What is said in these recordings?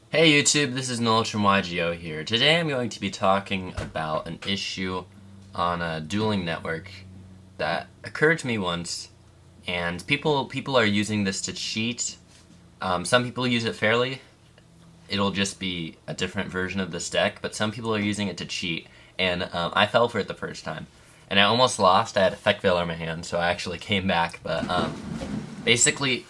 Hey YouTube, this is Noel from YGO here. Today I'm going to be talking about an issue on a dueling network that occurred to me once, and people are using this to cheat. Some people use it fairly. It'll just be a different version of this deck, but some people are using it to cheat, and I fell for it the first time. And I almost lost. I had Effect Veil in my hand, so I actually came back, but basically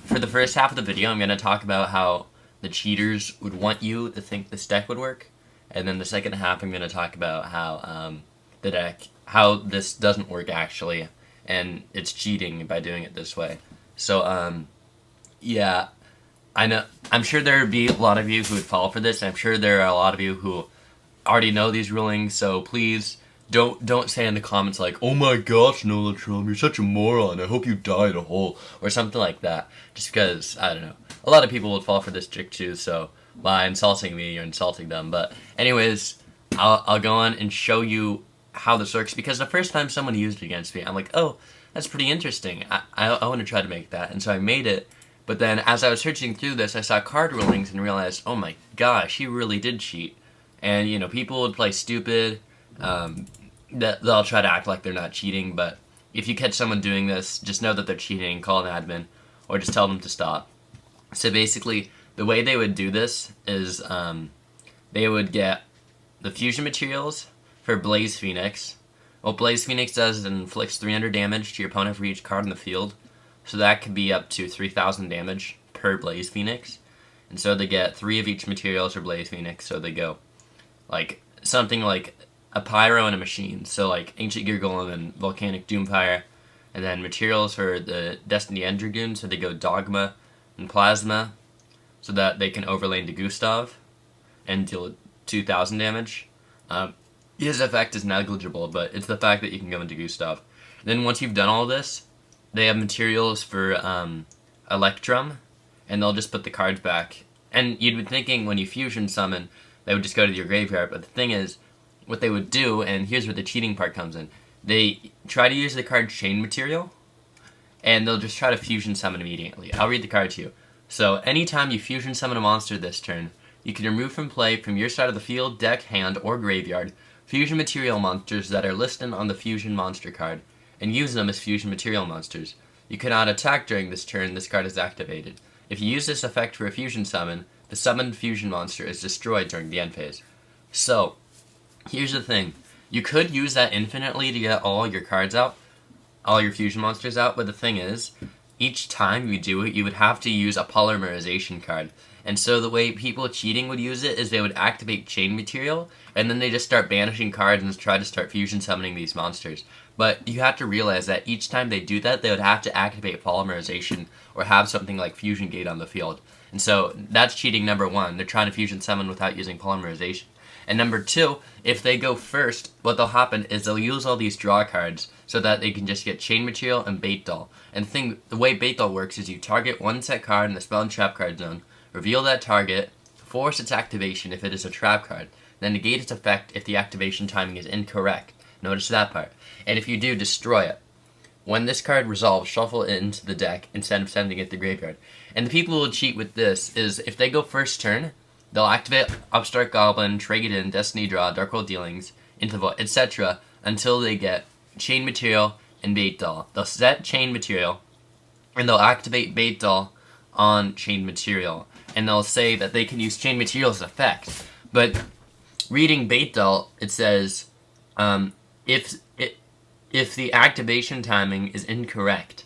for the first half of the video, I'm going to talk about how the cheaters would want you to think this deck would work, and then the second half, I'm going to talk about how this doesn't work actually, and it's cheating by doing it this way. So, yeah, I know. I'm sure there would be a lot of you who would fall for this. I'm sure there are a lot of you who already know these rulings. So please don't say in the comments like, "Oh my gosh, Nola Trump, you're such a moron. I hope you die in a hole," or something like that. Just because I don't know. A lot of people would fall for this trick too. So by insulting me, you're insulting them. But anyways, I'll go on and show you how this works, because the first time someone used it against me, I'm like, oh, that's pretty interesting. I want to try to make that, and so I made it. But then as I was searching through this, I saw card rulings and realized, oh my gosh, he really did cheat. And people would play stupid. They'll try to act like they're not cheating, but if you catch someone doing this, just know that they're cheating. Call an admin, or just tell them to stop. So basically, the way they would do this is they would get the fusion materials for Blaze Fenix. What Blaze Fenix does is it inflicts 300 damage to your opponent for each card in the field. So that could be up to 3,000 damage per Blaze Fenix. And so they get 3 of each materials for Blaze Fenix. So they go like something like a Pyro and a Machine. So like Ancient Gear Golem and Volcanic Doomfire. And then materials for the Destiny End Dragoon. So they go Dogma and Plasma, so that they can overlay into Gustav and deal 2,000 damage. His effect is negligible, but it's the fact that you can go into Gustav. Then once you've done all this, they have materials for Electrum, and they'll just put the cards back. And you'd be thinking when you fusion summon, they would just go to your graveyard, but the thing is, what they would do, and here's where the cheating part comes in, they try to use the card Chain Material, and they'll just try to fusion summon immediately. I'll read the card to you. So, anytime you fusion summon a monster this turn, you can remove from play from your side of the field, deck, hand, or graveyard fusion material monsters that are listed on the fusion monster card, and use them as fusion material monsters. You cannot attack during this turn this card is activated. If you use this effect for a fusion summon, the summoned fusion monster is destroyed during the end phase. So, here's the thing. You could use that infinitely to get all your cards out, all your fusion monsters out, but the thing is, each time you do it, you would have to use a polymerization card. And so the way people cheating would use it is they would activate Chain Material, and then they just start banishing cards and try to start fusion summoning these monsters. But you have to realize that each time they do that, they would have to activate polymerization or have something like Fusion Gate on the field. And so that's cheating number one. They're trying to fusion summon without using polymerization. And number two, if they go first, what will happen is they'll use all these draw cards so that they can just get Chain Material and Bait Doll. And the way Bait Doll works is you target one set card in the spell and trap card zone, reveal that target, force its activation if it is a trap card, then negate its effect if the activation timing is incorrect. Notice that part. And if you do, destroy it. When this card resolves, shuffle it into the deck instead of sending it to the graveyard. And the people who will cheat with this is if they go first turn, they'll activate Upstart Goblin, Trade In, Destiny Draw, Darkhold Dealings, into the Void, etc. until they get Chain Material and Bait Doll. They'll set Chain Material, and they'll activate Bait Doll on Chain Material. And they'll say that they can use Chain Material's effect. But reading Bait Doll, it says, if the activation timing is incorrect,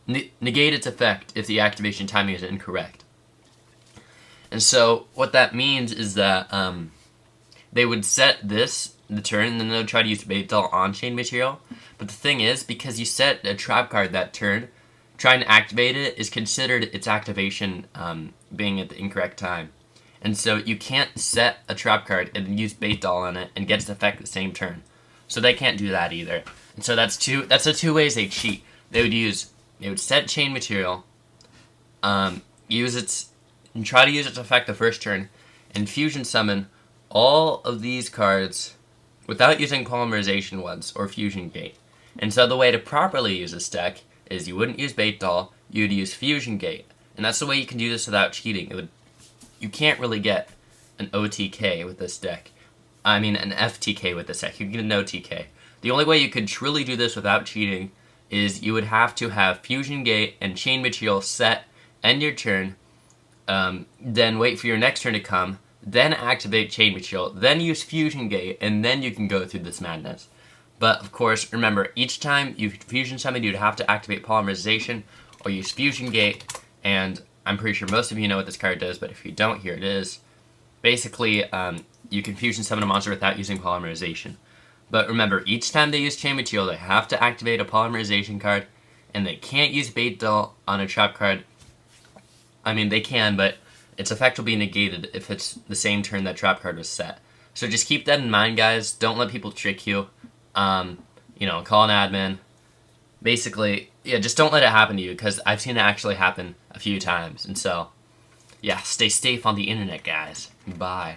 negate its effect if the activation timing is incorrect. And so what that means is that they would set the turn, and then they would try to use Bait Doll on Chain Material. But the thing is, because you set a trap card that turn, trying to activate it is considered its activation being at the incorrect time. And so you can't set a trap card and use Bait Doll on it and get its effect the same turn. So they can't do that either. And so that's the two ways they cheat. They would set Chain Material, and try to use its effect the first turn, and fusion summon all of these cards without using polymerization once or Fusion Gate. And so the way to properly use this deck is you wouldn't use Bait Doll, you'd use Fusion Gate. And that's the way you can do this without cheating. You can't really get an OTK with this deck. I mean, an FTK with this deck. You can get an OTK. The only way you could truly do this without cheating is you would have to have Fusion Gate and Chain Material set, end your turn, then wait for your next turn to come, then activate Chain Material, then use Fusion Gate, and then you can go through this madness. But, of course, remember, each time you fusion something, you'd have to activate Polymerization or use Fusion Gate, and I'm pretty sure most of you know what this card does, but if you don't, here it is. Basically, you can fusion summon a monster without using Polymerization. But remember, each time they use Chain Material, they have to activate a Polymerization card, and they can't use Bait Dull on a trap card. I mean, they can, but its effect will be negated if it's the same turn that trap card was set. So just keep that in mind, guys. Don't let people trick you. You know, call an admin. Basically, yeah, just don't let it happen to you, because I've seen it actually happen a few times. And so, yeah, stay safe on the internet, guys. Bye.